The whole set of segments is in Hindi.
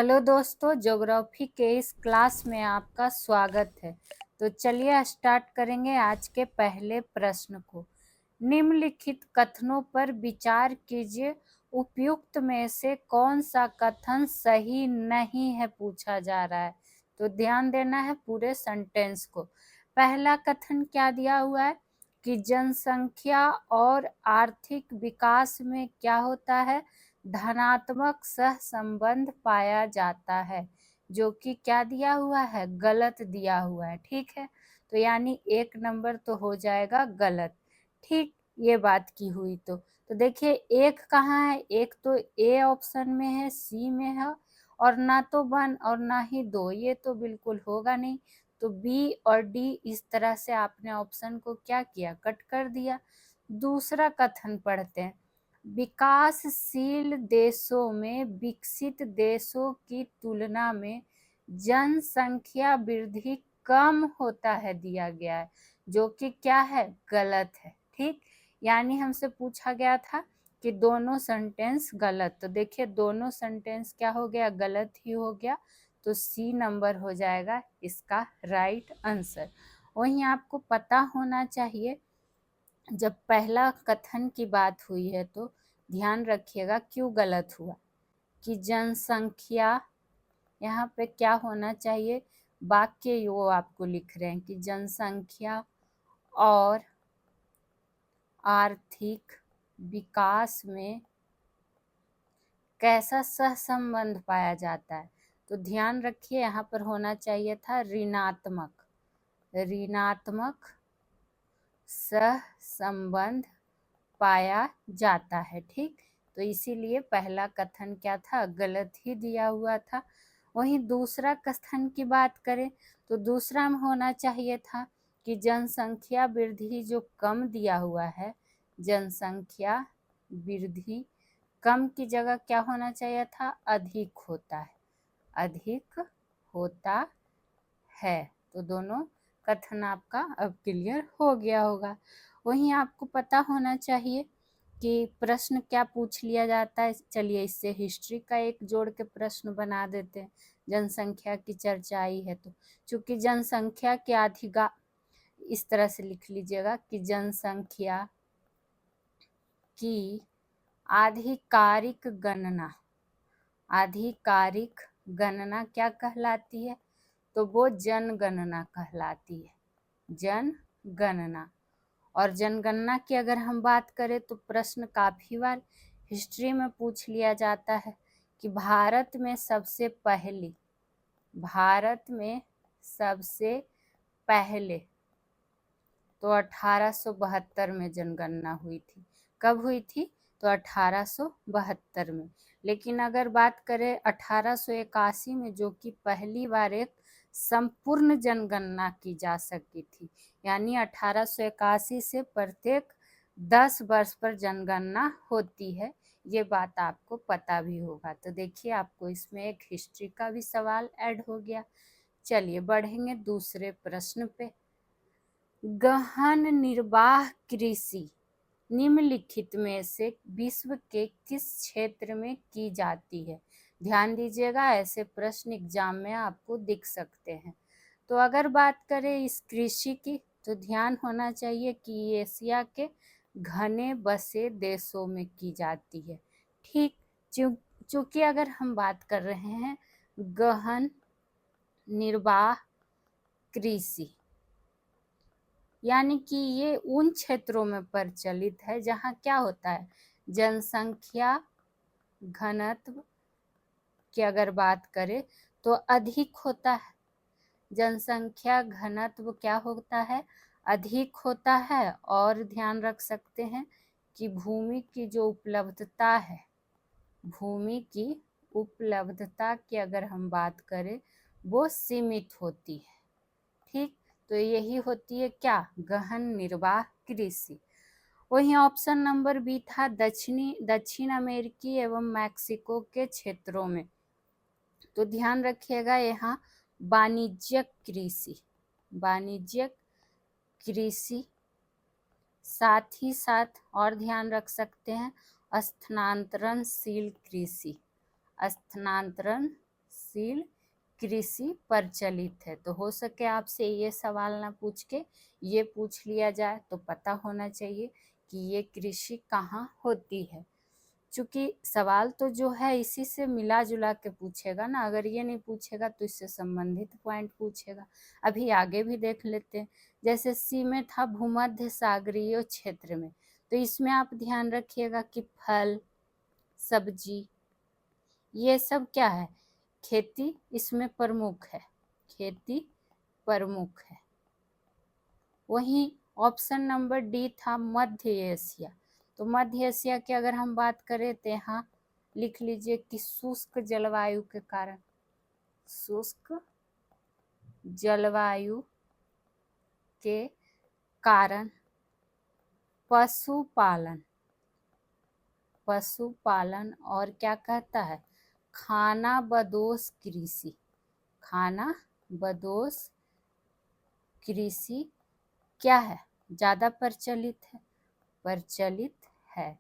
हेलो दोस्तों, ज्योग्राफी के इस क्लास में आपका स्वागत है। तो चलिए स्टार्ट करेंगे आज के पहले प्रश्न को। निम्नलिखित कथनों पर विचार कीजिए, उपयुक्त में से कौन सा कथन सही नहीं है पूछा जा रहा है। तो ध्यान देना है पूरे सेंटेंस को। पहला कथन क्या दिया हुआ है कि जनसंख्या और आर्थिक विकास में क्या होता है, धनात्मक सहसंबंध पाया जाता है, जो कि क्या दिया हुआ है, गलत दिया हुआ है। ठीक है, तो यानी 1 नंबर तो हो जाएगा गलत। ठीक, ये बात की हुई। तो देखिए एक कहाँ है, एक तो ए ऑप्शन में है, सी में है, और ना तो 1 और ना ही 2, ये तो बिल्कुल होगा नहीं। तो बी और डी इस तरह से आपने ऑप्शन को क्या किया, कट कर दिया। दूसरा कथन पढ़ते हैं। विकासशील देशों में विकसित देशों की तुलना में जनसंख्या वृद्धि कम होता है दिया गया है, जो कि क्या है, गलत है। ठीक, यानी हमसे पूछा गया था कि दोनों सेंटेंस गलत। तो देखिए दोनों सेंटेंस क्या हो गया, गलत ही हो गया। तो सी नंबर हो जाएगा इसका राइट आंसर। वहीं आपको पता होना चाहिए, जब पहला कथन की बात हुई है तो ध्यान रखिएगा क्यों गलत हुआ, कि जनसंख्या, यहाँ पे क्या होना चाहिए, वाक्य वो आपको लिख रहे हैं कि जनसंख्या और आर्थिक विकास में कैसा सहसंबंध पाया जाता है। तो ध्यान रखिए यहाँ पर होना चाहिए था ऋणात्मक, ऋणात्मक सहसंबंध पाया जाता है। ठीक, तो इसीलिए पहला कथन क्या था, गलत ही दिया हुआ था। वहीं दूसरा कथन की बात करें तो दूसरा में होना चाहिए था कि जनसंख्या वृद्धि जो कम दिया हुआ है, जनसंख्या वृद्धि कम की जगह क्या होना चाहिए था, अधिक होता है, अधिक होता है। तो दोनों कथन आपका अब क्लियर हो गया होगा। वहीं आपको पता होना चाहिए कि प्रश्न क्या पूछ लिया जाता है। चलिए इससे हिस्ट्री का एक जोड़ के प्रश्न बना देते हैं। जनसंख्या की चर्चा आई है तो चूंकि जनसंख्या के आधिका, इस तरह से लिख लीजिएगा कि जनसंख्या की आधिकारिक गणना, आधिकारिक गणना क्या कहलाती है, तो वो जनगणना कहलाती है, जनगणना। और जनगणना की अगर हम बात करें तो प्रश्न काफी बार हिस्ट्री में पूछ लिया जाता है कि भारत में सबसे पहले, भारत में सबसे पहले तो 1872 में जनगणना हुई थी। कब हुई थी, तो 1872 में। लेकिन अगर बात करें 1881 में, जो कि पहली बार एक संपूर्ण जनगणना की जा सकी थी, यानी 1881 से प्रत्येक 10 वर्ष पर जनगणना होती है, ये बात आपको पता भी होगा। तो देखिए आपको इसमें एक हिस्ट्री का भी सवाल ऐड हो गया। चलिए बढ़ेंगे दूसरे प्रश्न पे। गहन निर्वाह कृषि निम्नलिखित में से विश्व के किस क्षेत्र में की जाती है। ध्यान दीजिएगा, ऐसे प्रश्न एग्जाम में आपको दिख सकते हैं। तो अगर बात करें इस कृषि की तो ध्यान होना चाहिए कि ये एशिया के घने बसे देशों में की जाती है। ठीक, चूंकि अगर हम बात कर रहे हैं गहन निर्वाह कृषि, यानी कि ये उन क्षेत्रों में प्रचलित है जहाँ क्या होता है, जनसंख्या घनत्व की अगर बात करें तो अधिक होता है, जनसंख्या घनत्व क्या होता है, अधिक होता है। और ध्यान रख सकते हैं कि भूमि की जो उपलब्धता है, भूमि की उपलब्धता की अगर हम बात करें वो सीमित होती है। ठीक, तो यही होती है क्या, गहन निर्वाह कृषि। वहीं ऑप्शन नंबर बी था दक्षिण अमेरिकी एवं मैक्सिको के क्षेत्रों में। तो ध्यान रखिएगा यहाँ वाणिज्यिक कृषि, वाणिज्यिक कृषि, साथ ही साथ और ध्यान रख सकते हैं स्थानांतरणशील कृषि, स्थानांतरणशील विकासशील कृषि प्रचलित है। तो हो सके आपसे ये सवाल ना पूछ के ये पूछ लिया जाए, तो पता होना चाहिए कि ये कृषि कहाँ होती है। चूंकि सवाल तो जो है इसी से मिला जुला के पूछेगा ना, अगर ये नहीं पूछेगा तो इससे संबंधित पॉइंट पूछेगा। अभी आगे भी देख लेते हैं। जैसे सी में था भूमध्य सागरीय क्षेत्र में, तो इसमें आप ध्यान रखिएगा कि फल, सब्जी, ये सब क्या है, खेती इसमें प्रमुख है, खेती प्रमुख है। वहीं ऑप्शन नंबर डी था मध्य एशिया। तो मध्य एशिया की अगर हम बात करें तो यहाँ लिख लीजिए कि शुष्क जलवायु के कारण, शुष्क जलवायु के कारण पशुपालन, पशुपालन और क्या कहता है, खाना बदोश कृषि, खाना बदोश कृषि क्या है, ज़्यादा प्रचलित है, प्रचलित है।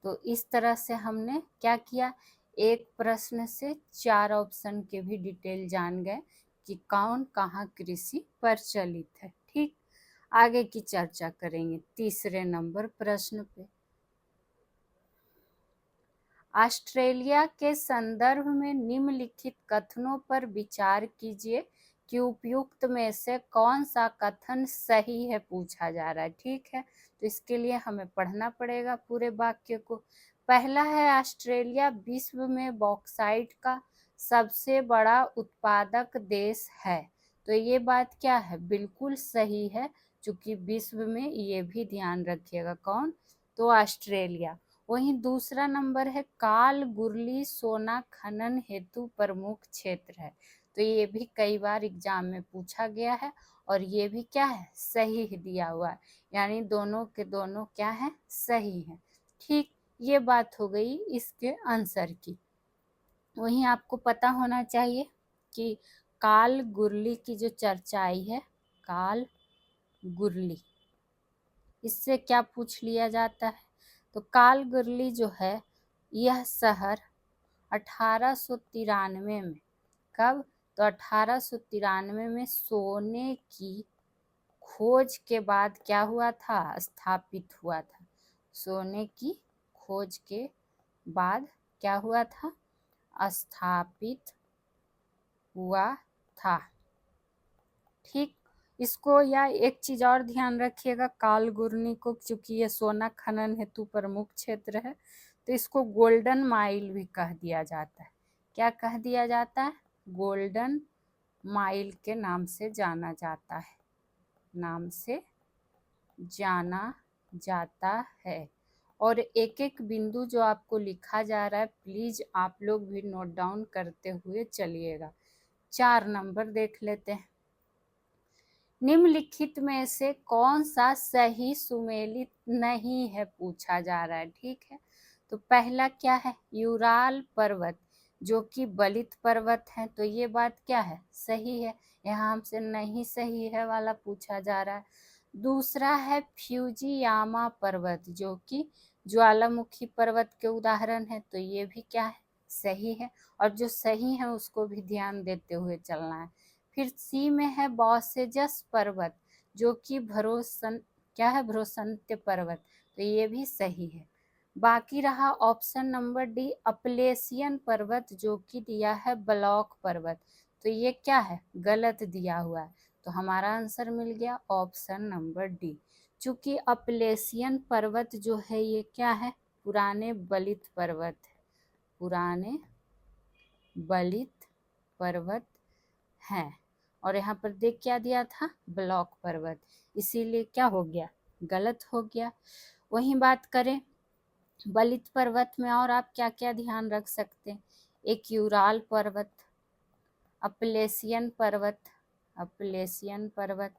तो इस तरह से हमने क्या किया, एक प्रश्न से 4 ऑप्शन के भी डिटेल जान गए कि कौन कहाँ कृषि प्रचलित है। ठीक, आगे की चर्चा करेंगे तीसरे नंबर प्रश्न पे। ऑस्ट्रेलिया के संदर्भ में निम्नलिखित कथनों पर विचार कीजिए कि उपयुक्त में से कौन सा कथन सही है, पूछा जा रहा है। ठीक है, तो इसके लिए हमें पढ़ना पड़ेगा पूरे वाक्य को। पहला है ऑस्ट्रेलिया विश्व में बॉक्साइट का सबसे बड़ा उत्पादक देश है। तो ये बात क्या है, बिल्कुल सही है, क्योंकि विश्व में, ये भी ध्यान रखिएगा, कौन, तो ऑस्ट्रेलिया। वहीं दूसरा नंबर है काल गुरली सोना खनन हेतु प्रमुख क्षेत्र है। तो ये भी कई बार एग्जाम में पूछा गया है और ये भी क्या है, सही दिया हुआ है, यानी दोनों के दोनों क्या है, सही है। ठीक, ये बात हो गई इसके आंसर की। वहीं आपको पता होना चाहिए कि काल गुरली की जो चर्चा आई है, काल गुरली, इससे क्या पूछ लिया जाता है, तो काल गुरली जो है, यह शहर 1893 में, कब, तो 1893 में सोने की खोज के बाद क्या हुआ था, स्थापित हुआ था। सोने की खोज के बाद क्या हुआ था, स्थापित हुआ था। ठीक, इसको, या एक चीज और ध्यान रखिएगा, कालगुरनी को, क्योंकि ये सोना खनन हेतु प्रमुख क्षेत्र है, तो इसको गोल्डन माइल भी कह दिया जाता है। क्या कह दिया जाता है, गोल्डन माइल के नाम से जाना जाता है, नाम से जाना जाता है। और एक एक बिंदु जो आपको लिखा जा रहा है, प्लीज आप लोग भी नोट डाउन करते हुए चलिएगा। 4 नंबर देख लेते हैं। निम्नलिखित में से कौन सा सही सुमेलित नहीं है, पूछा जा रहा है। ठीक है, तो पहला क्या है, यूराल पर्वत जो कि बलित पर्वत है, तो ये बात क्या है, सही है। यहाँ हमसे नहीं सही है वाला पूछा जा रहा है। दूसरा है फ्यूजियामा पर्वत जो कि ज्वालामुखी पर्वत के उदाहरण है, तो ये भी क्या है, सही है। और जो सही है उसको भी ध्यान देते हुए चलना है। फिर सी में है बॉसेजस पर्वत जो कि भरोसन, क्या है, भरोसंत्य पर्वत, तो ये भी सही है। बाकी रहा ऑप्शन नंबर डी अपलेशियन पर्वत जो कि दिया है ब्लॉक पर्वत, तो ये क्या है, गलत दिया हुआ है। तो हमारा आंसर मिल गया ऑप्शन नंबर डी। चूंकि अपलेशियन पर्वत जो है ये क्या है, पुराने बलित पर्वत है, पुराने बलित पर्वत हैं। और यहाँ पर देख क्या दिया था, ब्लॉक पर्वत, इसीलिए क्या हो गया, गलत हो गया। वहीं बात करें बलित पर्वत में और आप क्या क्या ध्यान रख सकते हैं, एक यूराल पर्वत, अपलेशियन पर्वत, अपलेशियन पर्वत,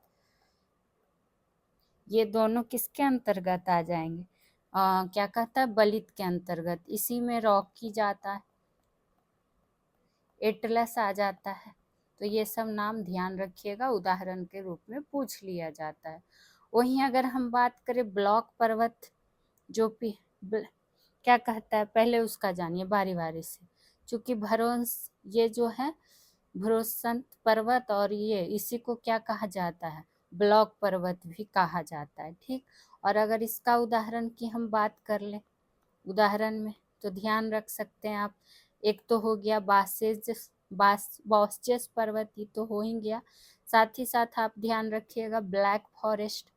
ये दोनों किसके अंतर्गत आ जाएंगे, क्या कहता है, बलित के अंतर्गत। इसी में रॉकी जाता है, एटलस आ जाता है। तो ये सब नाम ध्यान रखिएगा, उदाहरण के रूप में पूछ लिया जाता है। वहीं अगर हम बात करें ब्लॉक पर्वत जो क्या कहता है, पहले उसका जानिए बारी बारी से। चूंकि भरोंस ये जो है भ्रोसंत पर्वत और ये इसी को क्या कहा जाता है, ब्लॉक पर्वत भी कहा जाता है। ठीक, और अगर इसका उदाहरण की हम बात कर लें उदाहरण में, तो ध्यान रख सकते हैं आप। एक तो हो गया बॉस्चस पर्वत, ये तो हो ही गया। साथ ही साथ आप ध्यान रखिएगा black forest,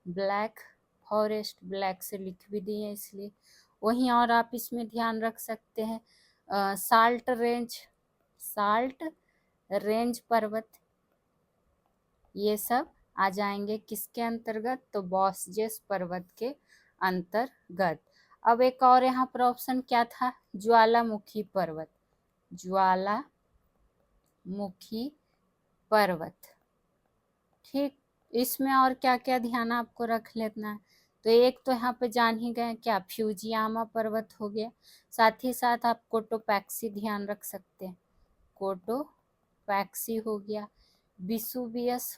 black forest black से लिख भी दिए इसलिए। वहीं और आप इसमें ध्यान रख सकते हैं साल्ट रेंज पर्वत, ये सब आ जाएंगे किसके अंतर्गत, तो बॉस्चस पर्वत के अंतर्गत। अब एक और यहाँ पर ऑप्शन क्या था, ज्वालामुखी पर्वत, ज्वालामुखी पर्वत। ठीक, इसमें और क्या क्या ध्यान आपको रख लेना है, तो एक तो यहाँ पे जान ही गए क्या, फ्यूजियामा पर्वत हो गया। साथ ही साथ आप कोटोपैक्सी ध्यान रख सकते हैं, कोटोपैक्सी हो गया, विसुवियस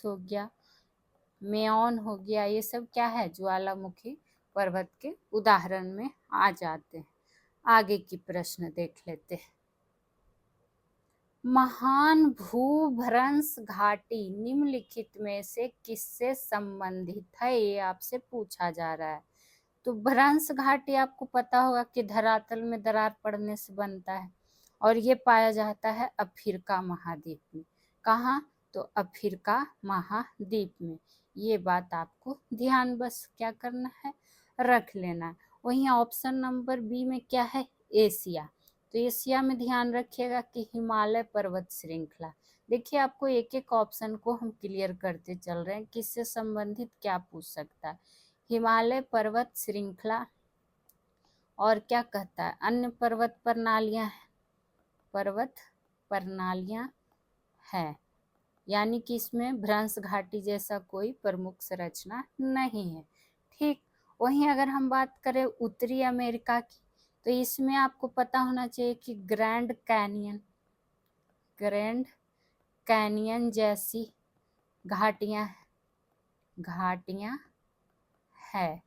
हो गया, मेओन हो गया। ये सब क्या है, ज्वालामुखी पर्वत के उदाहरण में आ जाते हैं। आगे की प्रश्न देख लेते हैं। महान भूभ्रंश घाटी निम्नलिखित में से किससे संबंधित है, ये आपसे पूछा जा रहा है। तो भ्रंश घाटी आपको पता होगा कि धरातल में दरार पड़ने से बनता है और ये पाया जाता है अफ्रीका महाद्वीप में। कहाँ, तो अफ्रीका महाद्वीप में। ये बात आपको ध्यान बस क्या करना है, रख लेना है। वहीं ऑप्शन नंबर बी में क्या है, एशिया। तो एशिया में ध्यान रखिएगा कि हिमालय पर्वत श्रृंखला। देखिए आपको एक एक ऑप्शन को हम क्लियर करते चल रहे हैं, किससे संबंधित क्या पूछ सकता है। हिमालय पर्वत श्रृंखला और क्या कहता है, अन्य पर्वत प्रणालियां है, यानी कि इसमें भ्रंश घाटी जैसा कोई प्रमुख संरचना नहीं है। ठीक, वहीं अगर हम बात करें उत्तरी अमेरिका की, तो इसमें आपको पता होना चाहिए कि ग्रैंड कैनियन जैसी घाटियां है।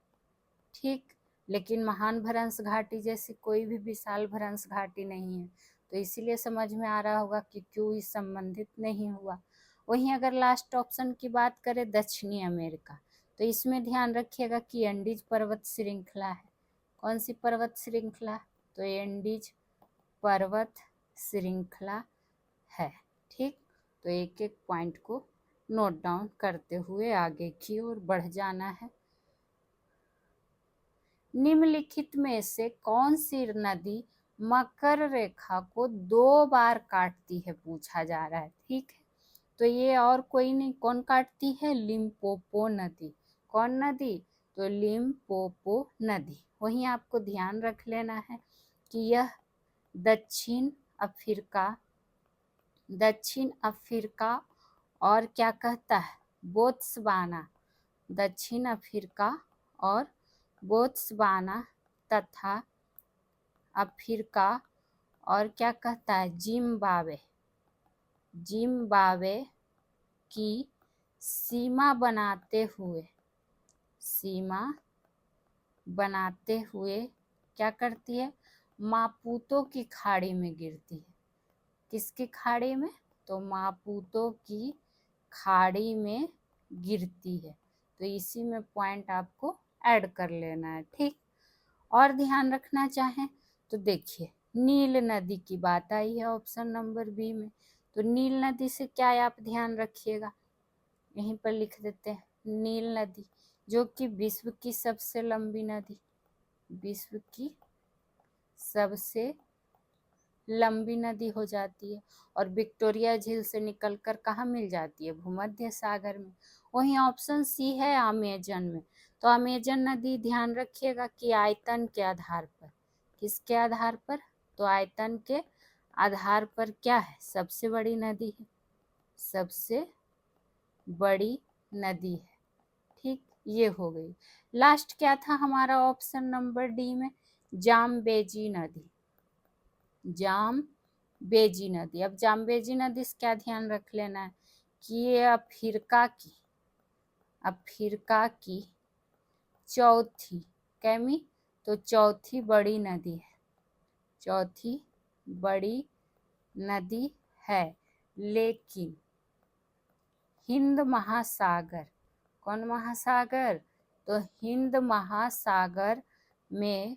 ठीक, लेकिन महान भ्रंश घाटी जैसी कोई भी विशाल भ्रंश घाटी नहीं है, तो इसीलिए समझ में आ रहा होगा कि क्यों इस संबंधित नहीं हुआ। वहीं अगर लास्ट ऑप्शन की बात करें दक्षिणी अमेरिका, तो इसमें ध्यान रखिएगा कि एंडीज पर्वत श्रृंखला है। कौन सी पर्वत श्रृंखला, तो एंडीज पर्वत श्रृंखला है। ठीक, तो एक एक पॉइंट को नोट डाउन करते हुए आगे की ओर बढ़ जाना है। निम्नलिखित में से कौन सी नदी मकर रेखा को 2 बार काटती है, पूछा जा रहा है। ठीक है, तो ये और कोई नहीं, कौन काटती है, लिम्पोपो नदी। कौन नदी, तो लिम्पोपो नदी। वहीं आपको ध्यान रख लेना है कि यह दक्षिण अफ्रीका और क्या कहता है, बोत्सवाना, दक्षिण अफ्रीका और बोत्सवाना तथा अफ्रीका और क्या कहता है, जिम्बाब्वे की सीमा बनाते हुए क्या करती है, मापुतो की खाड़ी में गिरती है। किसकी खाड़ी में, तो मापुतो की खाड़ी में गिरती है। तो इसी में पॉइंट आपको ऐड कर लेना है। ठीक, और ध्यान रखना चाहें तो देखिए नील नदी की बात आई है ऑप्शन नंबर बी में, तो नील नदी से क्या है आप ध्यान रखिएगा, यहीं पर लिख देते हैं नील नदी, जो कि विश्व की सबसे लंबी नदी हो जाती है और विक्टोरिया झील से निकलकर कहाँ मिल जाती है, भूमध्य सागर में। वहीं ऑप्शन सी है अमेजन में, तो अमेजन नदी ध्यान रखिएगा कि आयतन के आधार पर, किसके आधार पर, तो आयतन के आधार पर क्या है, सबसे बड़ी नदी है। ठीक, ये हो गई। लास्ट क्या था हमारा ऑप्शन नंबर डी में, जाम्बेजी नदी। अब जाम्बेजी नदी से क्या ध्यान रख लेना है कि ये अफ्रीका की चौथी बड़ी नदी है। चौथी बड़ी नदी है, लेकिन हिंद महासागर, कौन महासागर, तो हिंद महासागर में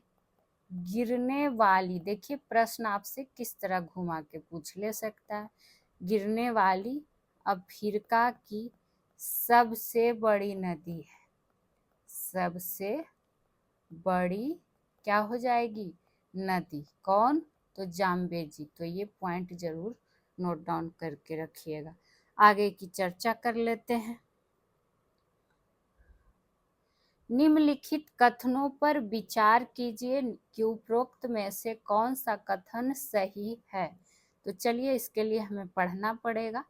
गिरने वाली, देखिए प्रश्न आपसे किस तरह घुमा के पूछ ले सकता है, गिरने वाली अफ्रीका की सबसे बड़ी नदी है, सबसे बड़ी क्या हो जाएगी नदी, कौन, तो जाम्बेजी। तो ये पॉइंट जरूर नोट डाउन करके रखिएगा। आगे की चर्चा कर लेते हैं। निम्नलिखित कथनों पर विचार कीजिए कि उपरोक्त में से कौन सा कथन सही है। तो चलिए इसके लिए हमें पढ़ना पड़ेगा।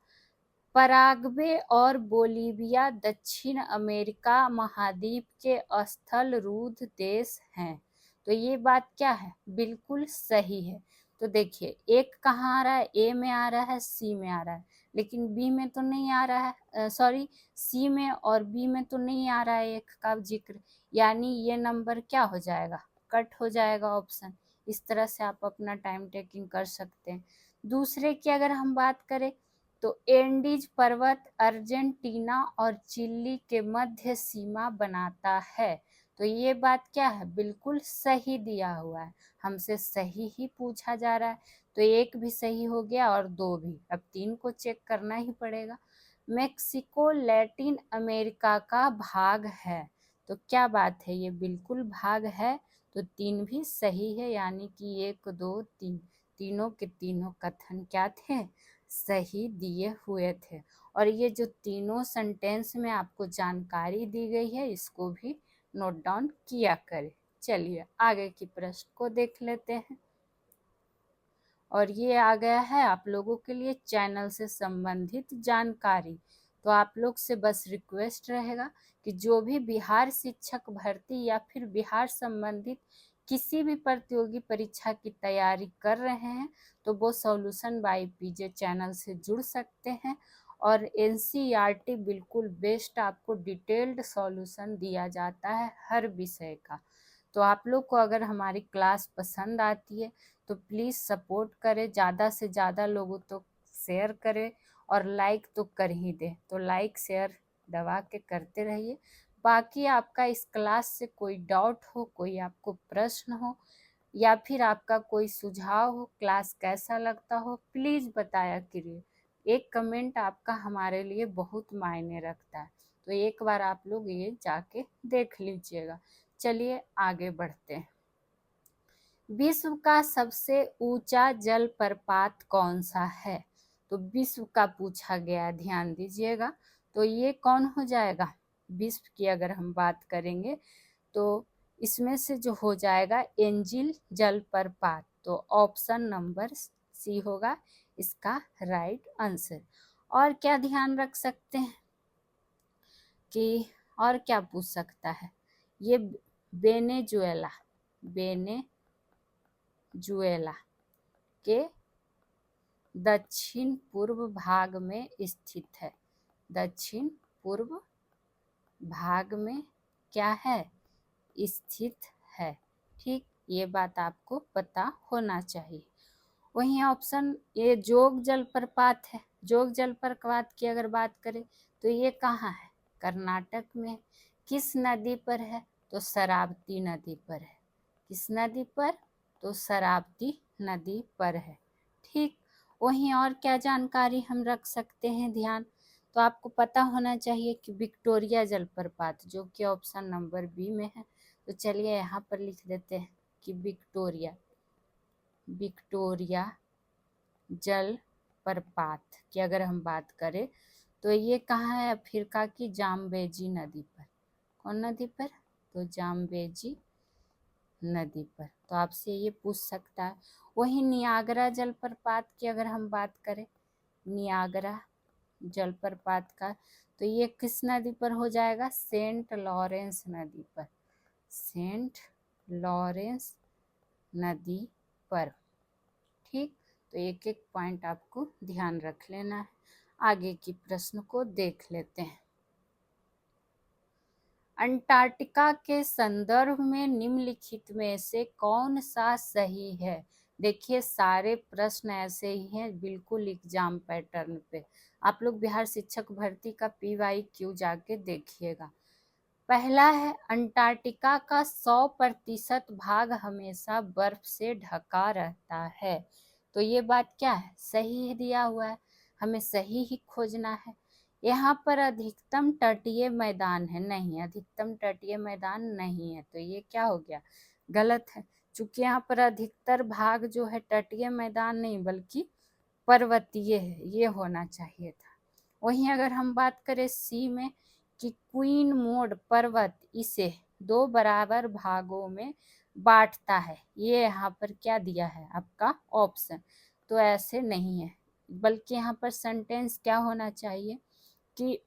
पराग्वे और बोलीविया दक्षिण अमेरिका महाद्वीप के स्थल रूढ़ देश हैं। तो ये बात क्या है, बिल्कुल सही है। तो देखिए एक कहाँ आ रहा है, ए में आ रहा है, सी में आ रहा है, लेकिन बी में तो नहीं आ रहा है, सॉरी सी में और बी में तो नहीं आ रहा है एक का जिक्र, यानी ये नंबर क्या हो जाएगा, कट हो जाएगा ऑप्शन। इस तरह से आप अपना टाइम टेकिंग कर सकते हैं। दूसरे की अगर हम बात करें तो एंडीज पर्वत अर्जेंटीना और चिली के मध्य सीमा बनाता है। तो ये बात क्या है, बिल्कुल सही दिया हुआ है, हमसे सही ही पूछा जा रहा है। तो एक भी सही हो गया और दो भी, अब तीन को चेक करना ही पड़ेगा। मेक्सिको लैटिन अमेरिका का भाग है। तो क्या बात है, ये बिल्कुल भाग है। तो तीन भी सही है, यानी कि 1 2 3 तीनों के तीनों कथन क्या थे, सही दिए हुए थे। और ये जो तीनों सेंटेंस में आपको जानकारी दी गई है इसको भी नोट डाउन किया करें। चलिए आगे की प्रश्न को देख लेते हैं। और ये आ गया है आप लोगों के लिए चैनल से संबंधित जानकारी। तो आप लोग से बस रिक्वेस्ट रहेगा कि जो भी बिहार शिक्षक भर्ती या फिर बिहार संबंधित किसी भी प्रतियोगी परीक्षा की तैयारी कर रहे हैं तो वो सॉल्यूशन बाय पीजे चैनल से जुड़ सकते हैं। और एनसीईआरटी बिल्कुल बेस्ट आपको डिटेल्ड सॉल्यूशन दिया जाता है हर विषय का। तो आप लोग को अगर हमारी क्लास पसंद आती है तो प्लीज़ सपोर्ट करें, ज़्यादा से ज़्यादा लोगों तक शेयर करें और लाइक तो कर ही दें। तो लाइक शेयर दबा के करते रहिए। बाकी आपका इस क्लास से कोई डाउट हो, कोई आपको प्रश्न हो या फिर आपका कोई सुझाव हो, क्लास कैसा लगता हो, प्लीज़ बताया करिए। एक कमेंट आपका हमारे लिए बहुत मायने रखता है। तो एक बार आप लोग ये जाके देख लीजिएगा। चलिए आगे बढ़ते हैं। विश्व का सबसे ऊंचा जलप्रपात कौन सा है। तो विश्व का पूछा गया, ध्यान दीजिएगा। तो ये कौन हो जाएगा, विश्व की अगर हम बात करेंगे तो इसमें से जो हो जाएगा एंजिल जलप्रपात। तो ऑप्शन नंबर सी होगा इसका राइट आंसर। और क्या ध्यान रख सकते हैं कि और क्या पूछ सकता है, ये वेनेजुएला, वेनेजुएला के दक्षिण पूर्व भाग में स्थित है। दक्षिण पूर्व भाग में क्या है, स्थित है। ठीक, ये बात आपको पता होना चाहिए। वहीं ऑप्शन ये जोग जलप्रपात है। जोग जलप्रपात की अगर बात करें तो ये कहाँ है, कर्नाटक में। किस नदी पर है, तो शरावती नदी पर है। किस नदी पर, तो शरावती नदी पर है। ठीक, वहीं और क्या जानकारी हम रख सकते हैं ध्यान, तो आपको पता होना चाहिए कि विक्टोरिया जलप्रपात, जो कि ऑप्शन नंबर बी में है। तो चलिए यहाँ पर लिख देते हैं कि विक्टोरिया जलप्रपात की अगर हम बात करें तो ये कहाँ है, अफ्रीका की जाम्बेजी नदी पर। कौन नदी पर, तो जाम्बेजी नदी पर। तो आपसे ये पूछ सकता है। वहीं नियाग्रा जलप्रपात की अगर हम बात करें, नियाग्रा जलप्रपात का, तो ये किस नदी पर हो जाएगा, सेंट लॉरेंस नदी पर। सेंट लॉरेंस नदी पर। ठीक, तो एक एक पॉइंट आपको ध्यान रख लेना है। आगे की प्रश्न को देख लेते हैं। अंटार्कटिका के संदर्भ में निम्नलिखित में से कौन सा सही है। देखिए सारे प्रश्न ऐसे ही हैं, बिल्कुल एग्जाम पैटर्न पे। आप लोग बिहार शिक्षक भर्ती का PYQ जाके देखिएगा। पहला है, अंटार्कटिका का 100% भाग हमेशा बर्फ से ढका रहता है। तो ये बात क्या है, सही है दिया हुआ है, हमें सही ही खोजना है। यहाँ पर अधिकतम तटीय मैदान है, नहीं, अधिकतम तटीय मैदान नहीं है, तो ये क्या हो गया, गलत है। चूंकि यहाँ पर अधिकतर भाग जो है तटीय मैदान नहीं बल्कि पर्वतीय है, ये होना चाहिए था। वहीं अगर हम बात करें सी में कि क्वीन मोड पर्वत इसे 2 बराबर भागों में बांटता है, ये यहाँ पर क्या दिया है आपका ऑप्शन, तो ऐसे नहीं है, बल्कि यहाँ पर सेंटेंस क्या होना चाहिए कि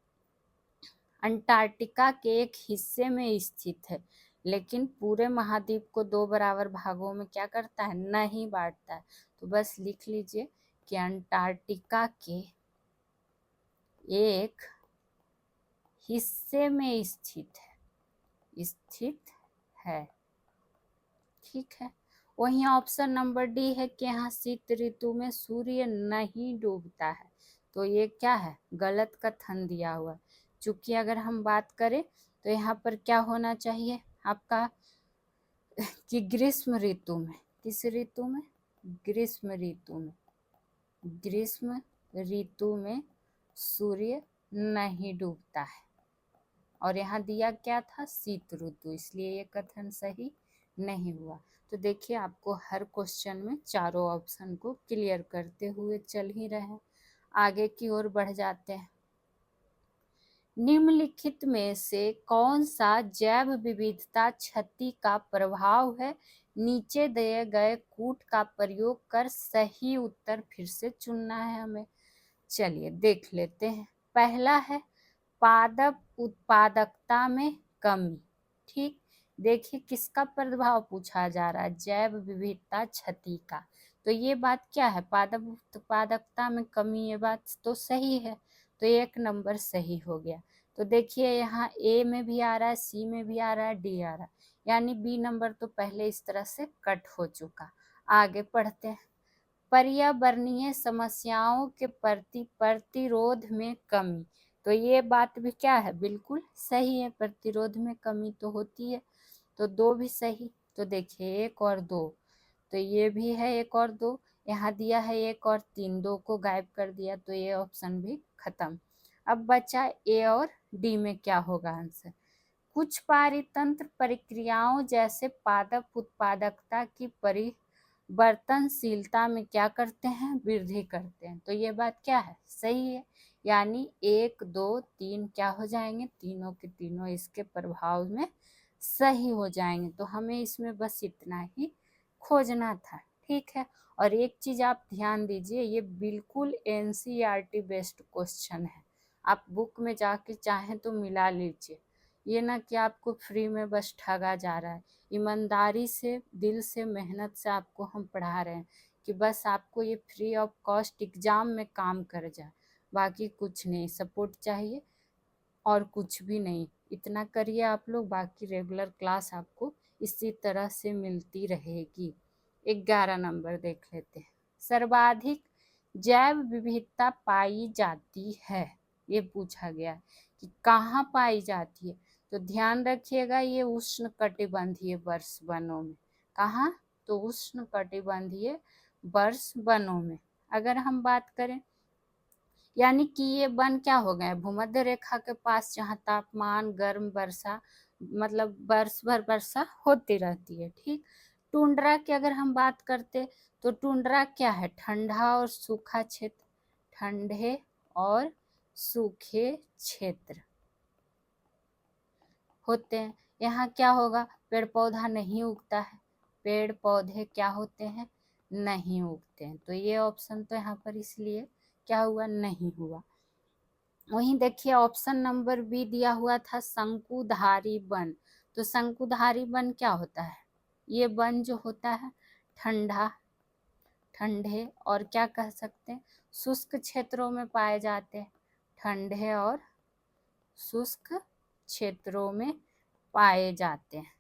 अंटार्कटिका के एक हिस्से में स्थित है, लेकिन पूरे महाद्वीप को 2 बराबर भागों में क्या करता है, नहीं बांटता है। तो बस लिख लीजिए कि अंटार्कटिका के एक हिस्से में स्थित है, ठीक है। वहीं ऑप्शन नंबर डी है कि यहाँ शीत ऋतु में सूर्य नहीं डूबता है, तो ये क्या है, गलत कथन दिया हुआ है। चूंकि अगर हम बात करें तो यहाँ पर क्या होना चाहिए आपका कि ग्रीष्म ऋतु में, किस ऋतु में, ग्रीष्म ऋतु में सूर्य नहीं डूबता है, और यहाँ दिया क्या था, शीत ऋतु, इसलिए ये कथन सही नहीं हुआ। तो देखिए आपको हर क्वेश्चन में चारों ऑप्शन को क्लियर करते हुए चल ही रहे हैं। आगे की ओर बढ़ जाते हैं। निम्नलिखित में से कौन सा जैव विविधता क्षति का प्रभाव है, नीचे दिए गए कूट का प्रयोग कर सही उत्तर फिर से चुनना है हमें। चलिए देख लेते हैं। पहला है पादप उत्पादकता में कमी, ठीक। देखिए किसका प्रभाव पूछा जा रहा है, जैव विविधता क्षति का, तो ये बात क्या है, पादप उत्पादकता में कमी, ये बात तो सही है, तो 1 नंबर सही हो गया। तो देखिए यहाँ ए में भी आ रहा है, सी में भी आ रहा है, डी आ रहा है, यानी बी नंबर तो पहले इस तरह से कट हो चुका। आगे पढ़ते हैं। पर्यावरणीय समस्याओं के प्रति प्रतिरोध में कमी, तो ये बात भी क्या है, बिल्कुल सही है, प्रतिरोध में कमी तो होती है, तो 2 भी सही। तो देखिए 1 और 2, तो ये भी है 1 और 2, यहाँ दिया है 1 और 3, 2 को गायब कर दिया, तो ये ऑप्शन भी खत्म। अब बचा ए और डी में क्या होगा आंसर। कुछ पारितंत्र प्रक्रियाओं जैसे पादप उत्पादकता की परिवर्तनशीलता में क्या करते हैं, वृद्धि करते हैं, तो ये बात क्या है, सही है, यानी 1 2 3 क्या हो जाएंगे, तीनों के तीनों इसके प्रभाव में सही हो जाएंगे। तो हमें इसमें बस इतना ही खोजना था, ठीक है। और एक चीज आप ध्यान दीजिए, ये बिल्कुल NCERT बेस्ड क्वेश्चन है, आप बुक में जाके चाहें तो मिला लीजिए, ये ना कि आपको फ्री में बस ठगा जा रहा है। ईमानदारी से, दिल से, मेहनत से आपको हम पढ़ा रहे हैं कि बस आपको ये फ्री ऑफ कॉस्ट एग्जाम में काम कर जाए, बाकी कुछ नहीं, सपोर्ट चाहिए और कुछ भी नहीं, इतना करिए आप लोग, बाकी रेगुलर क्लास आपको इसी तरह से मिलती रहेगी। 11 नंबर देख लेते हैं। सर्वाधिक जैव विविधता पाई जाती है, ये पूछा गया कि कहाँ पाई जाती है, तो ध्यान रखिएगा ये उष्ण कटिबंधीय वर्ष वनों में, कहाँ, तो उष्ण कटिबंधीय वर्ष वनों में। अगर हम बात करें यानी कि ये वन क्या हो गए, भूमध्य रेखा के पास, जहाँ तापमान गर्म, वर्षा मतलब वर्ष भर वर्षा होती रहती है, ठीक। टुंड्रा की अगर हम बात करते तो टुंड्रा क्या है, ठंडा और सूखा क्षेत्र, ठंडे और सूखे क्षेत्र होते हैं। यहाँ क्या होगा, पेड़ पौधा नहीं उगता है, पेड़ पौधे क्या होते हैं, नहीं उगते हैं, तो ये ऑप्शन तो यहाँ पर इसलिए क्या हुआ, नहीं हुआ। वहीं देखिए ऑप्शन नंबर बी दिया हुआ था शंकुधारी वन, तो शंकुधारी वन क्या होता है, ये वन जो होता है ठंडे और क्या कह सकते हैं, शुष्क क्षेत्रों में पाए जाते हैं, ठंडे और शुष्क क्षेत्रों में पाए जाते हैं।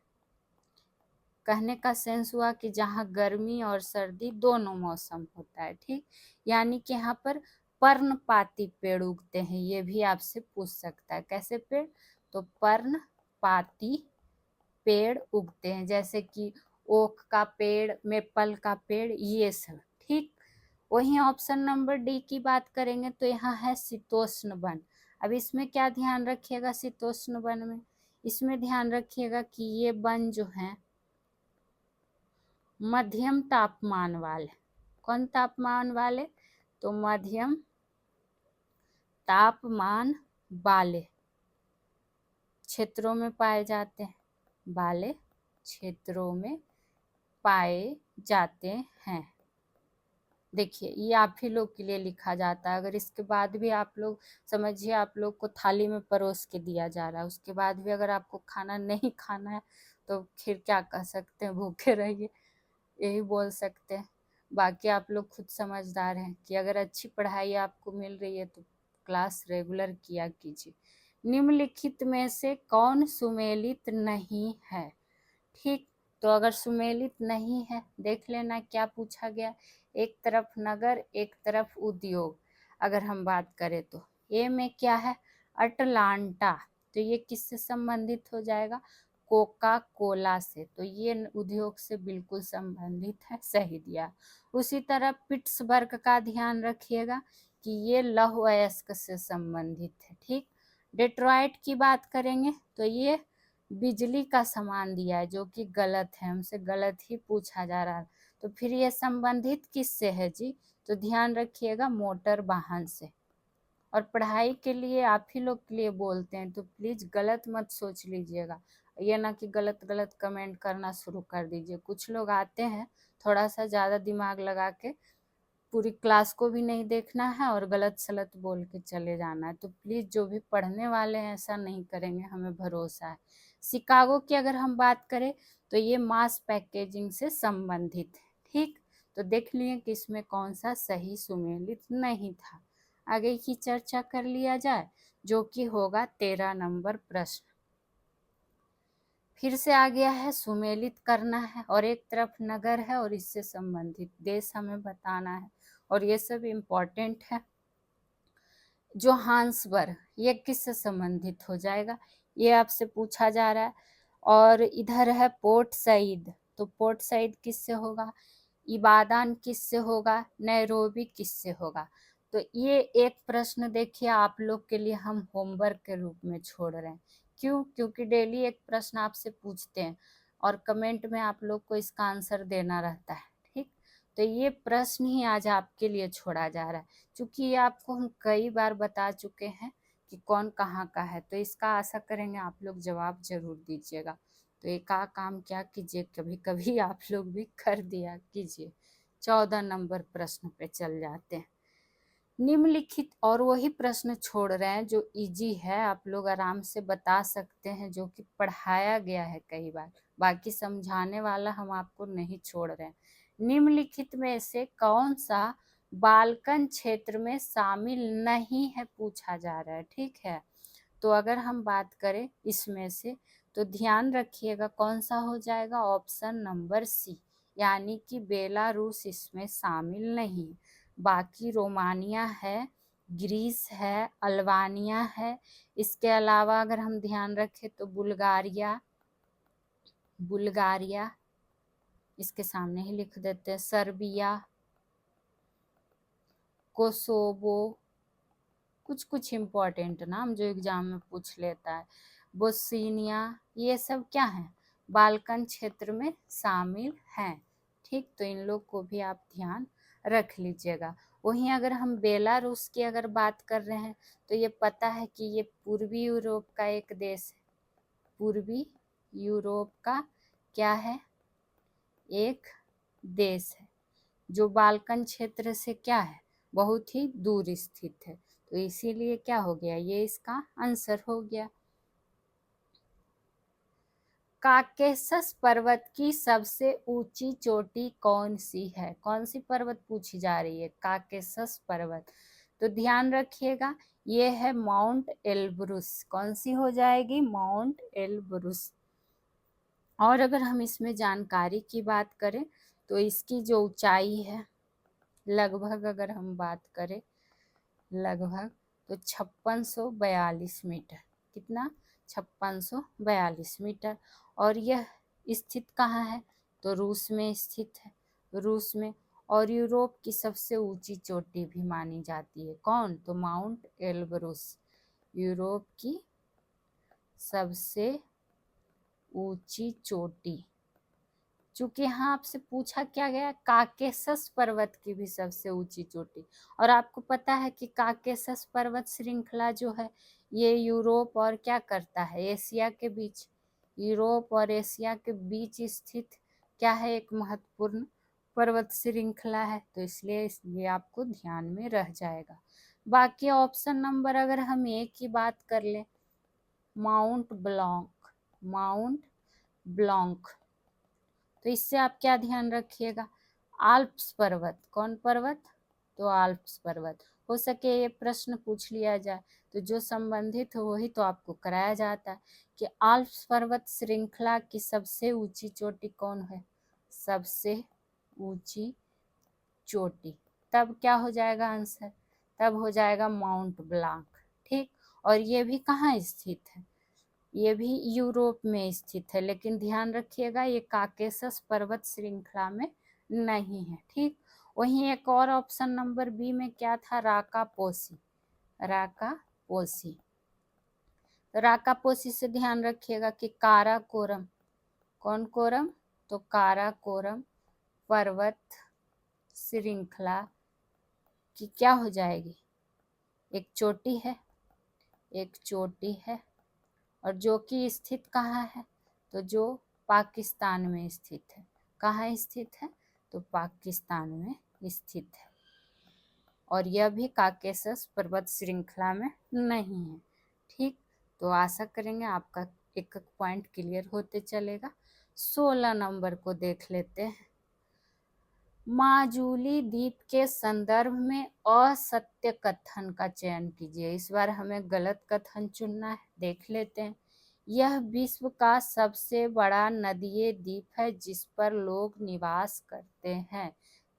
कहने का सेंस हुआ कि जहाँ गर्मी और सर्दी दोनों मौसम होता है, ठीक। यानी कि यहाँ पर पर्णपाती पेड़ उगते हैं, ये भी आपसे पूछ सकता है। कैसे पेड़? तो पर्णपाती पेड़ उगते हैं, जैसे कि ओक का पेड़, मेपल का पेड़, ये सब, ठीक। वहीं ऑप्शन नंबर डी की बात करेंगे तो यहाँ है शीतोष्ण वन। अब इसमें क्या ध्यान रखिएगा शीतोष्ण वन में? इसमें ध्यान रखिएगा कि ये वन जो है मध्यम तापमान वाले। कौन तापमान वाले? तो मध्यम तापमान वाले क्षेत्रों में पाए जाते हैं, वाले क्षेत्रों में पाए जाते हैं। देखिए ये आप ही लोग के लिए लिखा जाता है। अगर इसके बाद भी आप लोग समझिए, आप लोग को थाली में परोस के दिया जा रहा है, उसके बाद भी अगर आपको खाना नहीं खाना है तो फिर क्या कह सकते हैं, भूखे रहिए, यही बोल सकते हैं। बाकी आप लोग खुद समझदार हैं कि अगर अच्छी पढ़ाई आपको मिल रही है तो क्लास रेगुलर किया कीजिए। निम्नलिखित में से कौन सुमेलित नहीं है? ठीक, तो अगर सुमेलित नहीं है, देख लेना क्या पूछा गया। एक तरफ नगर, एक तरफ उद्योग। अगर हम बात करें तो ए में क्या है? अटलांटा। तो ये किससे संबंधित हो जाएगा? कोका कोला से। तो ये उद्योग से बिल्कुल संबंधित है, सही दिया। उसी तरह पिट्सबर्ग का ध्यान रखिएगा कि ये लौह अयस्क से संबंधित है, ठीक। डेट्रॉइट की बात करेंगे तो ये बिजली का सामान दिया है, जो कि गलत है, हमसे गलत ही पूछा जा रहा है। तो फिर ये संबंधित किससे है जी? तो ध्यान रखिएगा मोटर वाहन से। और पढ़ाई के लिए आप ही लोग के लिए बोलते हैं, तो प्लीज गलत मत सोच लीजिएगा। ये ना कि गलत गलत कमेंट करना शुरू कर दीजिए। कुछ लोग आते हैं थोड़ा सा ज्यादा दिमाग लगा के, पूरी क्लास को भी नहीं देखना है और गलत सलत बोल के चले जाना है। तो प्लीज जो भी पढ़ने वाले हैं ऐसा नहीं करेंगे, हमें भरोसा है। शिकागो की अगर हम बात करें तो ये मास पैकेजिंग से संबंधित है, ठीक। तो देख लिए कि इसमें कौन सा सही सुमेलित नहीं था। आगे की चर्चा कर लिया जाए, जो कि होगा 13 नंबर प्रश्न। फिर से आ गया है, सुमेलित करना है और एक तरफ नगर है और इससे संबंधित देश हमें बताना है, और ये सब इम्पोर्टेंट है। जोहान्सबर्ग ये किससे संबंधित हो जाएगा? ये आपसे पूछा जा रहा है। और इधर है पोर्ट सईद, तो पोर्ट सईद किससे होगा? इबादान किससे होगा? नैरोबी किससे होगा? तो ये एक प्रश्न देखिए आप लोग के लिए हम होमवर्क के रूप में छोड़ रहे हैं। क्यों? क्योंकि डेली एक प्रश्न आपसे पूछते हैं और कमेंट में आप लोग को इसका आंसर देना रहता है, ठीक। तो ये प्रश्न ही आज आपके लिए छोड़ा जा रहा है, क्योंकि ये आपको हम कई बार बता चुके हैं कि कौन कहाँ का है। तो इसका आशा करेंगे आप लोग जवाब जरूर दीजिएगा। तो एक काम क्या कीजिए, कभी कभी आप लोग भी कर दिया कीजिए। 14 नंबर प्रश्न पे चल जाते हैं। निम्नलिखित, और वही प्रश्न छोड़ रहे हैं जो इजी है, आप लोग आराम से बता सकते हैं, जो कि पढ़ाया गया है कई बार। बाकी समझाने वाला हम आपको नहीं छोड़ रहे हैं। निम्नलिखित में से कौन सा बाल्कन क्षेत्र में शामिल नहीं है, पूछा जा रहा है, ठीक है। तो अगर हम बात करें इसमें से, तो ध्यान रखिएगा कौन सा हो जाएगा? ऑप्शन नंबर सी, यानी कि बेलारूस इसमें शामिल नहीं। बाकी रोमानिया है, ग्रीस है, अल्बानिया है। इसके अलावा अगर हम ध्यान रखें तो बुल्गारिया, बुल्गारिया इसके सामने ही लिख देते हैं, सर्बिया, कोसोवो, कुछ कुछ इम्पोर्टेंट नाम जो एग्जाम में पूछ लेता है, बोस्निया, ये सब क्या है? बाल्कन क्षेत्र में शामिल हैं, ठीक। तो इन लोग को भी आप ध्यान रख लीजिएगा। वहीं अगर हम बेलारूस की अगर बात कर रहे हैं तो ये पता है कि ये पूर्वी यूरोप का एक देश है। पूर्वी यूरोप का क्या है? एक देश है, जो बाल्कन क्षेत्र से क्या है? बहुत ही दूर स्थित है। तो इसीलिए क्या हो गया? ये इसका आंसर हो गया। काकेशस पर्वत की सबसे ऊंची चोटी कौन सी है? कौन सी पर्वत पूछी जा रही है? काकेशस पर्वत। तो ध्यान रखिएगा ये है माउंट एल्ब्रुस। कौन सी हो जाएगी? Mount Elbrus. और अगर हम इसमें जानकारी की बात करें तो इसकी जो ऊंचाई है लगभग, अगर हम बात करें लगभग, तो 5642 मीटर। कितना? 5642 मीटर। और यह स्थित कहाँ है? तो रूस में स्थित है, रूस में। और यूरोप की सबसे ऊंची चोटी भी मानी जाती है। कौन? तो माउंट एल्ब्रुस यूरोप की सबसे ऊंची चोटी। चूंकि यहाँ आपसे पूछा क्या गया, काकेशस पर्वत की भी सबसे ऊंची चोटी। और आपको पता है कि काकेशस पर्वत श्रृंखला जो है ये यूरोप और क्या करता है, एशिया के बीच, यूरोप और एशिया के बीच स्थित क्या है, एक महत्वपूर्ण पर्वत श्रृंखला है। तो इसलिए आपको ध्यान में रह जाएगा। बाकी ऑप्शन नंबर अगर हम एक की बात कर ले, माउंट ब्लॉन्क, माउंट ब्लॉन्क, तो इससे आप क्या ध्यान रखिएगा, आल्प्स पर्वत। कौन पर्वत? तो आल्प्स पर्वत। हो सके ये प्रश्न पूछ लिया जाए तो जो संबंधित हो वही तो आपको कराया जाता है कि आल्प्स पर्वत श्रृंखला की सबसे ऊंची चोटी कौन है, सबसे ऊंची चोटी। तब क्या हो जाएगा आंसर? तब हो जाएगा माउंट ब्लांक। ठीक। और ये भी कहाँ स्थित है? ये भी यूरोप में स्थित है, लेकिन ध्यान रखिएगा ये काकेशस पर्वत श्रृंखला में नहीं है। ठीक। वहीं एक और ऑप्शन नंबर बी में क्या था, राकापोसी, राकापोसी। तो राकापोसी से ध्यान रखिएगा कि काराकोरम, कौन कोरम? तो काराकोरम पर्वत श्रृंखला की क्या हो जाएगी, एक चोटी है, एक चोटी है। और जो कि स्थित कहाँ है? तो जो पाकिस्तान में स्थित है। कहाँ स्थित है? तो पाकिस्तान में स्थित है। और यह भी काकेशस पर्वत श्रृंखला में नहीं है। ठीक। तो आशा करेंगे आपका एक एक पॉइंट क्लियर होते चलेगा। 16 नंबर को देख लेते हैं। माजुली द्वीप के संदर्भ में असत्य कथन का चयन कीजिए। इस बार हमें गलत कथन चुनना है। देख लेते हैं। यह विश्व का सबसे बड़ा नदीय द्वीप है जिस पर लोग निवास करते हैं।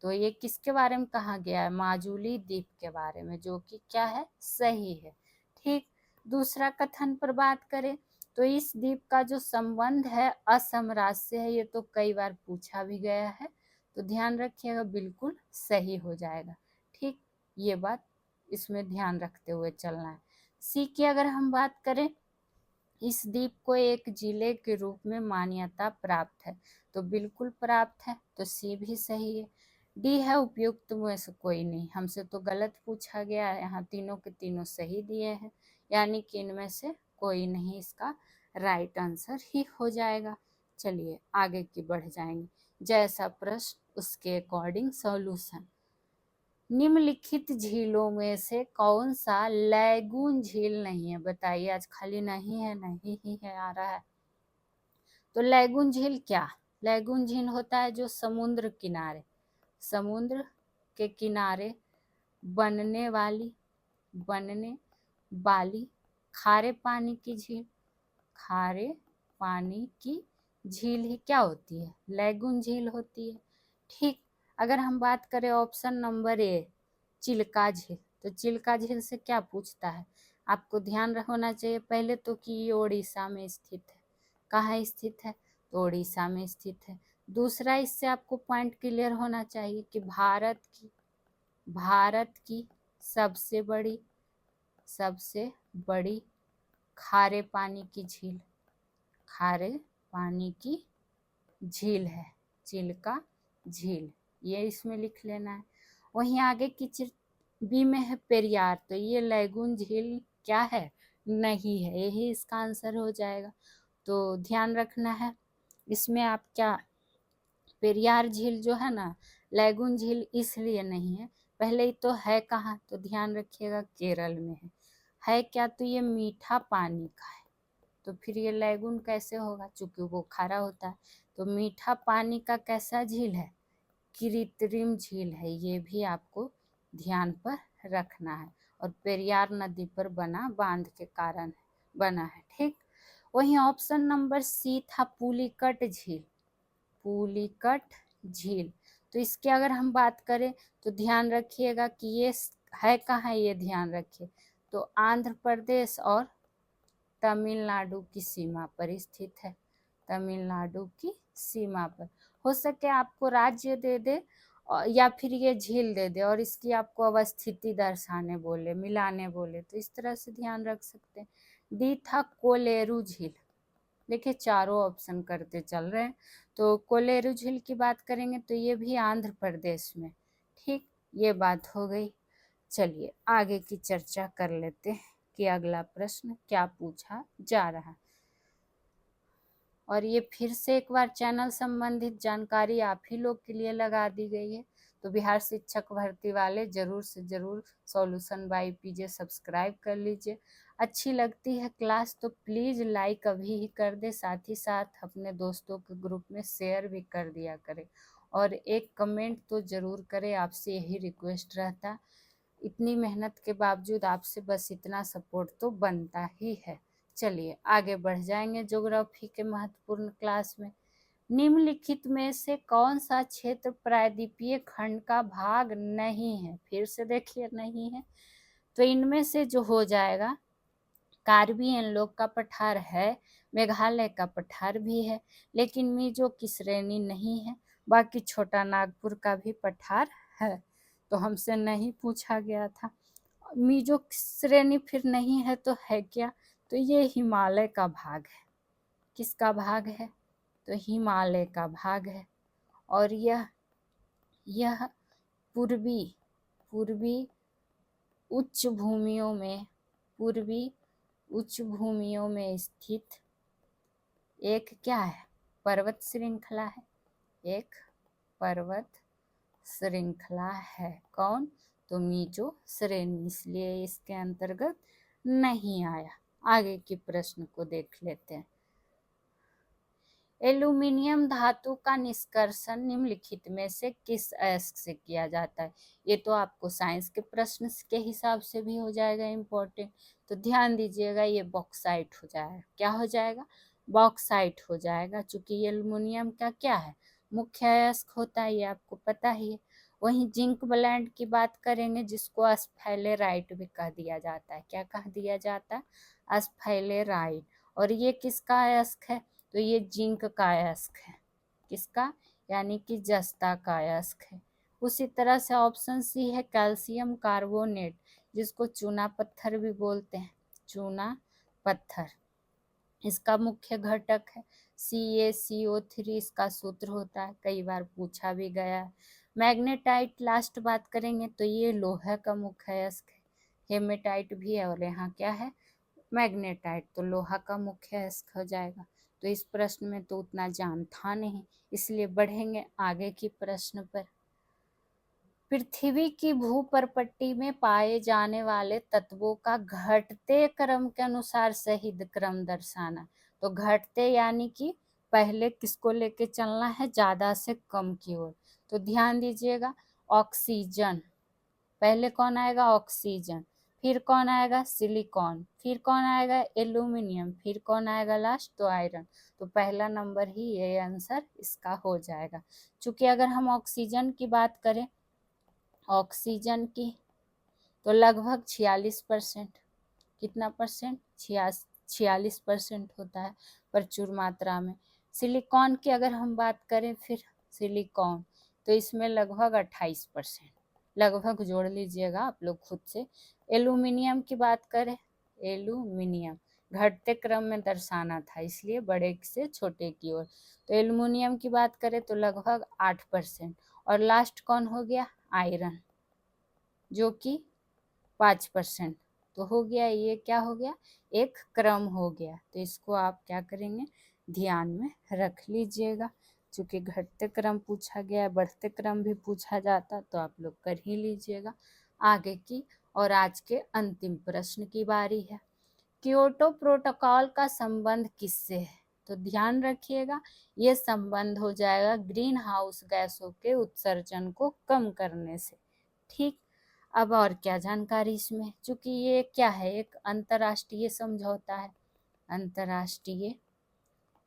तो ये किसके बारे में कहा गया है? माजुली द्वीप के बारे में, जो कि क्या है, सही है। ठीक। दूसरा कथन पर बात करें तो इस द्वीप का जो संबंध है असम राज्य से है। ये तो कई बार पूछा भी गया है, तो ध्यान रखिएगा, बिल्कुल सही हो जाएगा। ठीक। ये बात इसमें ध्यान रखते हुए चलना है। सी की अगर हम बात करें, इस द्वीप को एक जिले के रूप में मान्यता प्राप्त है। तो बिल्कुल प्राप्त है, तो सी भी सही है। डी है उपयुक्त में से कोई नहीं, हमसे तो गलत पूछा गया है। यहाँ तीनों के तीनों सही दिए हैं, यानी कि इनमें से कोई नहीं इसका राइट आंसर ही हो जाएगा। चलिए आगे की बढ़ जाएंगे। जैसा प्रश्न उसके अकॉर्डिंग सॉल्यूशन। निम्नलिखित झीलों में से कौन सा लैगून झील नहीं है? बताइए, आज खाली नहीं है नहीं ही है आ रहा है। तो लैगून झील क्या? लैगून झील होता है जो समुद्र किनारे, समुद्र के किनारे बनने वाली खारे पानी की झील, खारे पानी की झील ही क्या होती है? लैगून झील होती है। ठीक। अगर हम बात करें ऑप्शन नंबर ए, चिल्का झील, तो चिल्का झील से क्या पूछता है? आपको ध्यान होना चाहिए पहले तो कि ये उड़ीसा में स्थित है। कहाँ स्थित है? तो उड़ीसा में स्थित है। दूसरा, इससे आपको पॉइंट क्लियर होना चाहिए कि भारत की सबसे बड़ी खारे पानी की झील, खारे पानी की झील है चिल्का झील, ये इसमें लिख लेना है। वहीं आगे की बी में है पेरियार, तो ये लैगून झील क्या है? नहीं है, यही इसका आंसर हो जाएगा। तो ध्यान रखना है इसमें आप क्या, पेरियार झील जो है ना, लैगून झील इसलिए नहीं है। पहले ही तो है कहाँ? तो ध्यान रखिएगा केरल में है क्या? तो ये मीठा पानी का है, तो फिर ये लैगून कैसे होगा? चूंकि वो खारा होता है। तो मीठा पानी का कैसा झील है? कृत्रिम झील है, ये भी आपको ध्यान पर रखना है। और पेरियार नदी पर बना बांध के कारण बना है। ठीक। वहीं ऑप्शन नंबर सी था पुलिकट झील, पुलिकट झील। तो इसकी अगर हम बात करें तो ध्यान रखिएगा कि ये है कहाँ, ये ध्यान रखिए, तो आंध्र प्रदेश और तमिलनाडु की सीमा पर स्थित है, तमिलनाडु की सीमा पर। हो सके आपको राज्य दे दे या फिर ये झील दे दे और इसकी आपको अवस्थिति दर्शाने बोले, मिलाने बोले, तो इस तरह से ध्यान रख सकते हैं। डी था कोलेरू झील। देखिए चारों ऑप्शन करते चल रहे हैं। तो कोलेरू झील की बात करेंगे तो ये भी आंध्र प्रदेश में। ठीक, ये बात हो गई। चलिए आगे की चर्चा कर लेते हैं कि अगला प्रश्न क्या पूछा जा रहा है। और ये फिर से एक बार चैनल संबंधित जानकारी आप ही लोग के लिए लगा दी गई है। तो बिहार शिक्षक भर्ती वाले जरूर से जरूर सॉल्यूशन बाय पीजे सब्सक्राइब कर लीजिए। अच्छी लगती है क्लास तो प्लीज़ लाइक अभी ही कर दे, साथ ही साथ अपने दोस्तों के ग्रुप में शेयर भी कर दिया करें और एक कमेंट तो ज़रूर करें, आपसे यही रिक्वेस्ट रहता। इतनी मेहनत के बावजूद आपसे बस इतना सपोर्ट तो बनता ही है। चलिए आगे बढ़ जाएंगे ज्योग्राफी के महत्वपूर्ण क्लास में। निम्नलिखित में से कौन सा क्षेत्र प्रायद्वीपीय खंड का भाग नहीं है? फिर से देखिए नहीं है, तो इनमें से जो हो जाएगा, कार्बी एनलॉग का पठार है, मेघालय का पठार भी है, लेकिन मिजो की श्रेणी नहीं है। बाकी छोटा नागपुर का भी पठार है, तो हमसे नहीं पूछा गया था। मिजो की श्रेणी फिर नहीं है तो है क्या? तो ये हिमालय का भाग है। किसका भाग है? तो हिमालय का भाग है। और यह पूर्वी उच्च भूमियों में, पूर्वी उच्च भूमियों में स्थित एक क्या है? पर्वत श्रृंखला है, एक पर्वत श्रृंखला है। कौन? तो मिजो श्रेणी, इसलिए इसके अंतर्गत नहीं आया। आगे के प्रश्न को देख लेते हैं। एल्यूमिनियम धातु का निष्कर्षण निम्नलिखित में से किस अयस्क से किया जाता है? ये तो आपको साइंस के प्रश्न के हिसाब से भी हो जाएगा इम्पोर्टेंट, तो ध्यान दीजिएगा, ये बॉक्साइट हो जाएगा। क्या हो जाएगा? बॉक्साइट हो जाएगा, चूंकि एल्यूमिनियम का क्या है? मुख्य अयस्क होता है, ये आपको पता ही है। वहीं जिंक ब्लेंड की बात करेंगे, जिसको स्फाइलेराइट भी कह दिया जाता है। क्या कह दिया जाता है? स्फाइलेराइट। और ये किसका अयस्क है? तो ये जिंक का अयस्क है। किसका? यानी कि जस्ता का अयस्क है। उसी तरह से ऑप्शन सी है कैल्शियम कार्बोनेट, जिसको चूना पत्थर भी बोलते हैं, चूना पत्थर। इसका मुख्य घटक है CaCO3, इसका सूत्र होता है, कई बार पूछा भी गया है। मैग्नेटाइट लास्ट बात करेंगे तो ये लोहा का मुख्य अयस्क है। हेमेटाइट भी है और यहाँ क्या है? मैग्नेटाइट, तो लोहा का मुख्य अयस्क हो जाएगा। तो इस प्रश्न में तो उतना ज्ञान था नहीं, इसलिए बढ़ेंगे आगे की प्रश्न पर। पृथ्वी की भूपर्पट्टी में पाए जाने वाले तत्वों का घटते क्रम के अनुसार सही क्रम दर्शाना। तो घटते यानी कि पहले किसको लेके चलना है? ज्यादा से कम की ओर। तो ध्यान दीजिएगा, ऑक्सीजन पहले कौन आएगा? ऑक्सीजन। फिर कौन आएगा? सिलिकॉन। फिर कौन आएगा? एल्यूमिनियम। फिर कौन आएगा लास्ट? तो आयरन। तो पहला नंबर ही ये आंसर इसका हो जाएगा। चूंकि अगर हम ऑक्सीजन की बात करें, ऑक्सीजन की, तो लगभग 46%, कितना परसेंट? 46% होता है प्रचुर मात्रा में। सिलिकॉन की अगर हम बात करें, फिर सिलिकॉन, तो इसमें लगभग 28%, लगभग जोड़ लीजिएगा आप लोग खुद से। एल्यूमिनियम की बात करें, एल्यूमिनियम घटते क्रम में दर्शाना था, इसलिए बड़े से छोटे की ओर। तो एल्यूमिनियम की बात करें तो लगभग 8%। और लास्ट कौन हो गया? आयरन, जो कि 5%। तो हो गया, ये क्या हो गया? एक क्रम हो गया। तो इसको आप क्या करेंगे? ध्यान में रख लीजिएगा। चूंकि घटते क्रम पूछा गया, बढ़ते क्रम भी पूछा जाता, तो आप लोग कर ही लीजिएगा। आगे की और आज के अंतिम प्रश्न की बारी है। क्योटो प्रोटोकॉल का संबंध किससे है? तो ध्यान रखिएगा, ये संबंध हो जाएगा ग्रीन हाउस गैसों के उत्सर्जन को कम करने से। ठीक, अब और क्या जानकारी इसमें? चूंकि ये क्या है? एक अंतर्राष्ट्रीय समझौता है, अंतर्राष्ट्रीय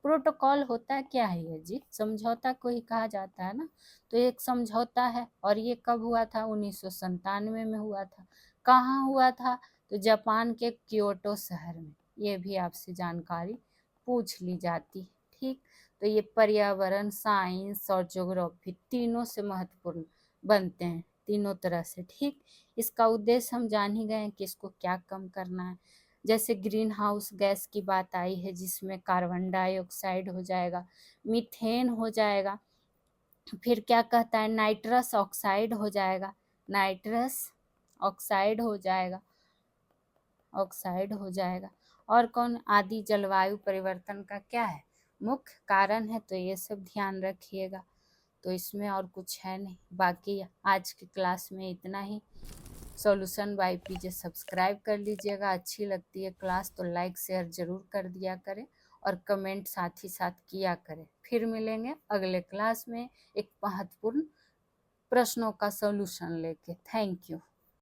प्रोटोकॉल होता क्या है ये जी? समझौता को ही कहा जाता है ना। तो एक समझौता है, और ये कब हुआ था? 1997 में हुआ था। कहाँ हुआ था? तो जापान के क्योटो शहर में। ये भी आपसे जानकारी पूछ ली जाती है। ठीक, तो ये पर्यावरण, साइंस और ज्योग्राफी तीनों से महत्वपूर्ण बनते हैं, तीनों तरह से। ठीक, इसका उद्देश्य हम जान ही गए हैं कि इसको क्या कम करना है। जैसे ग्रीन हाउस गैस की बात आई है, जिसमें कार्बन डाइऑक्साइड हो जाएगा, मीथेन हो जाएगा, फिर क्या कहता है, नाइट्रस ऑक्साइड हो जाएगा, नाइट्रस ऑक्साइड हो जाएगा, ऑक्साइड हो जाएगा। और कौन? आदि जलवायु परिवर्तन का क्या है? मुख्य कारण है। तो ये सब ध्यान रखिएगा। तो इसमें और कुछ है नहीं। बाकी आज की क्लास में इतना ही। सॉल्यूशन बाय पीजे सब्सक्राइब कर लीजिएगा। अच्छी लगती है क्लास तो लाइक शेयर जरूर कर दिया करें, और कमेंट साथ ही साथ किया करें। फिर मिलेंगे अगले क्लास में एक महत्वपूर्ण प्रश्नों का सॉल्यूशन लेके। Thank you.